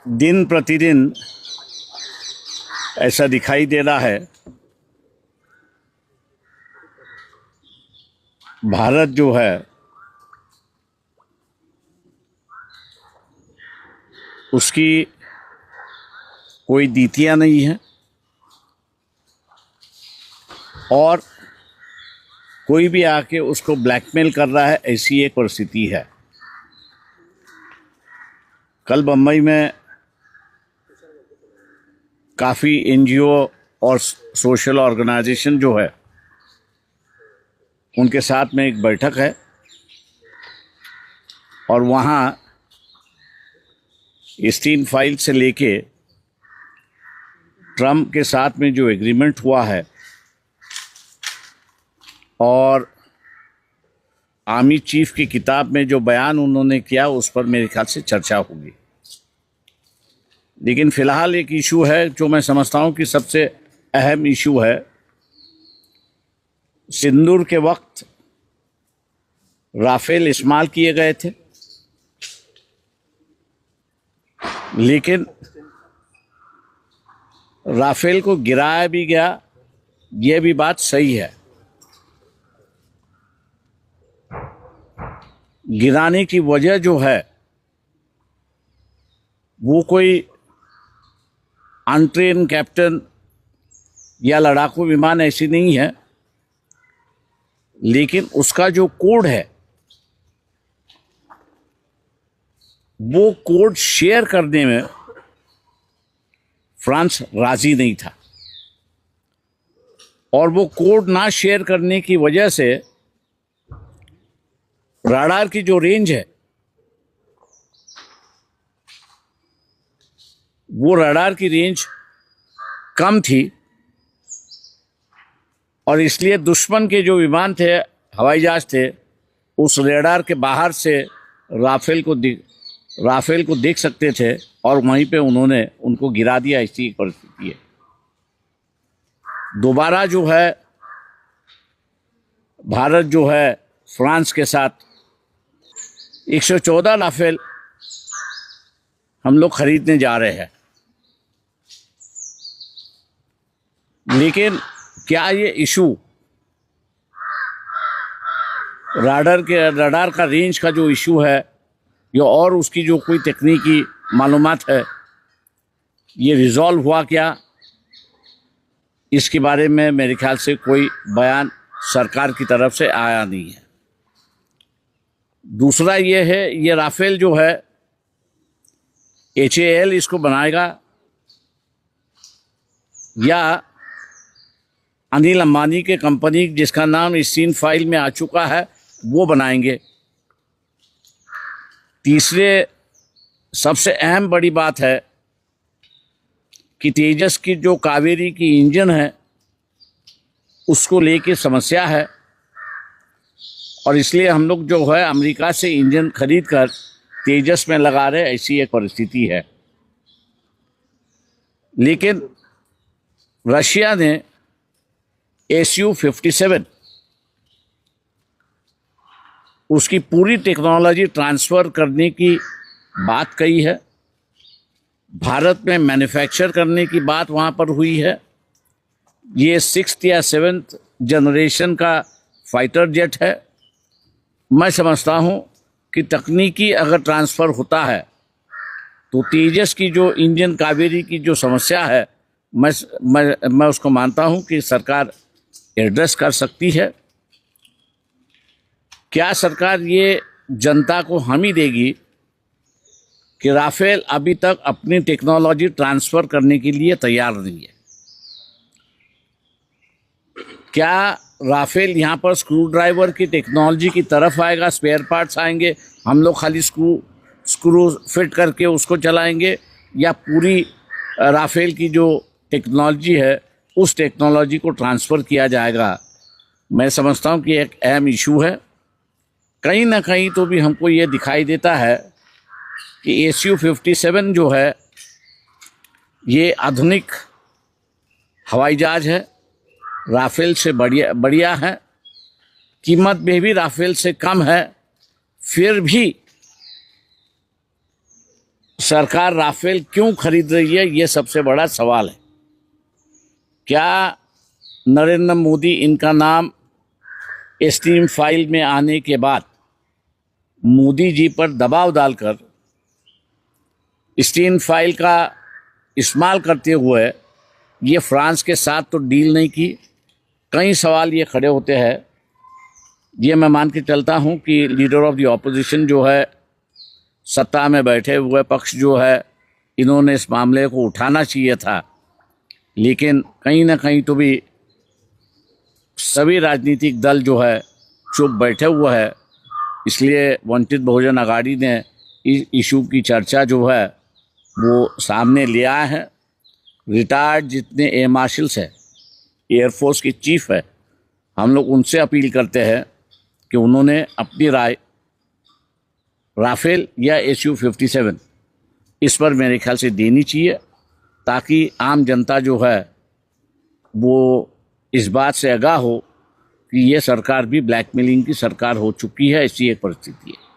दिन प्रतिदिन ऐसा दिखाई दे रहा है, भारत जो है उसकी कोई नीतियां नहीं है और कोई भी आके उसको ब्लैकमेल कर रहा है, ऐसी एक परिस्थिति है। कल बम्बई में काफ़ी एनजीओ और सोशल ऑर्गेनाइजेशन जो है उनके साथ में एक बैठक है और वहाँ स्टीन फाइल से लेके ट्रम्प के साथ में जो एग्रीमेंट हुआ है और आर्मी चीफ की किताब में जो बयान उन्होंने किया उस पर मेरे ख्याल से चर्चा होगी। लेकिन फ़िलहाल एक इशू है जो मैं समझता हूँ कि सबसे अहम इशू है। सिंदूर के वक्त राफेल इस्तेमाल किए गए थे, लेकिन राफेल को गिराया भी गया, यह भी बात सही है। गिराने की वजह जो है वो कोई अनट्रेन कैप्टन या लड़ाकू विमान ऐसी नहीं है, लेकिन उसका जो कोड है वो कोड शेयर करने में फ्रांस राजी नहीं था और वो कोड ना शेयर करने की वजह से राडार की जो रेंज है वो राडार की रेंज कम थी और इसलिए दुश्मन के जो विमान थे, हवाई जहाज थे, उस रेडार के बाहर से राफेल को देख सकते थे और वहीं पे उन्होंने उनको गिरा दिया। ऐसी एक परिस्थिति है। दोबारा जो है भारत जो है फ्रांस के साथ 114 राफेल हम लोग खरीदने जा रहे हैं, लेकिन क्या ये इशू रडार का रेंज का जो इशू है या और उसकी जो कोई तकनीकी मालूमात है, ये रिजॉल्व हुआ क्या, इसके बारे में मेरे ख्याल से कोई बयान सरकार की तरफ से आया नहीं है। दूसरा ये है, ये राफेल जो है HAL इसको बनाएगा या अनिल अंबानी के कंपनी जिसका नाम स्टीन फाइल में आ चुका है वो बनाएंगे। तीसरे सबसे अहम बड़ी बात है कि तेजस की जो कावेरी की इंजन है उसको लेके समस्या है और इसलिए हम लोग जो है अमेरिका से इंजन खरीद कर तेजस में लगा रहे, ऐसी एक परिस्थिति है। लेकिन रशिया ने Su-57 उसकी पूरी टेक्नोलॉजी ट्रांसफ़र करने की बात कही है, भारत में मैन्युफैक्चर करने की बात वहाँ पर हुई है। ये 6th या 7th जनरेशन का फाइटर जेट है। मैं समझता हूँ कि तकनीकी अगर ट्रांसफ़र होता है तो तेजस की जो इंजन कावेरी की जो समस्या है मैं उसको मानता हूँ कि सरकार एड्रेस कर सकती है। क्या सरकार ये जनता को हामी देगी कि राफेल अभी तक अपनी टेक्नोलॉजी ट्रांसफ़र करने के लिए तैयार नहीं है? क्या राफेल यहाँ पर स्क्रू ड्राइवर की टेक्नोलॉजी की तरफ आएगा, स्पेयर पार्ट्स आएंगे, हम लोग खाली स्क्रू फिट करके उसको चलाएंगे, या पूरी राफेल की जो टेक्नोलॉजी है उस टेक्नोलॉजी को ट्रांसफ़र किया जाएगा? मैं समझता हूँ कि एक अहम इशू है। कहीं ना कहीं तो भी हमको ये दिखाई देता है कि Su-57 जो है ये आधुनिक हवाई जहाज है, राफेल से बढ़िया है, कीमत में भी राफेल से कम है, फिर भी सरकार राफेल क्यों खरीद रही है, ये सबसे बड़ा सवाल है। क्या नरेंद्र मोदी इनका नाम एस्टीम फाइल में आने के बाद मोदी जी पर दबाव डालकर स्टीम फाइल का इस्तेमाल करते हुए ये फ्रांस के साथ तो डील नहीं की? कई सवाल ये खड़े होते हैं। ये मैं मान के चलता हूँ कि लीडर ऑफ द ऑपोजिशन जो है, सत्ता में बैठे हुए पक्ष जो है, इन्होंने इस मामले को उठाना चाहिए था, लेकिन कहीं ना कहीं तो भी सभी राजनीतिक दल जो है चुप बैठे हुए हैं। इसलिए वंचित बहुजन आघाड़ी ने इस इशू की चर्चा जो है वो सामने ले आए हैं। रिटायर्ड जितने एयर मार्शल्स हैं, एयरफोर्स के चीफ है, हम लोग उनसे अपील करते हैं कि उन्होंने अपनी राय राफेल या SU-57 इस पर मेरे ख्याल से देनी चाहिए, ताकि आम जनता जो है वो इस बात से आगाह हो कि ये सरकार भी ब्लैकमेलिंग की सरकार हो चुकी है। ऐसी एक परिस्थिति है।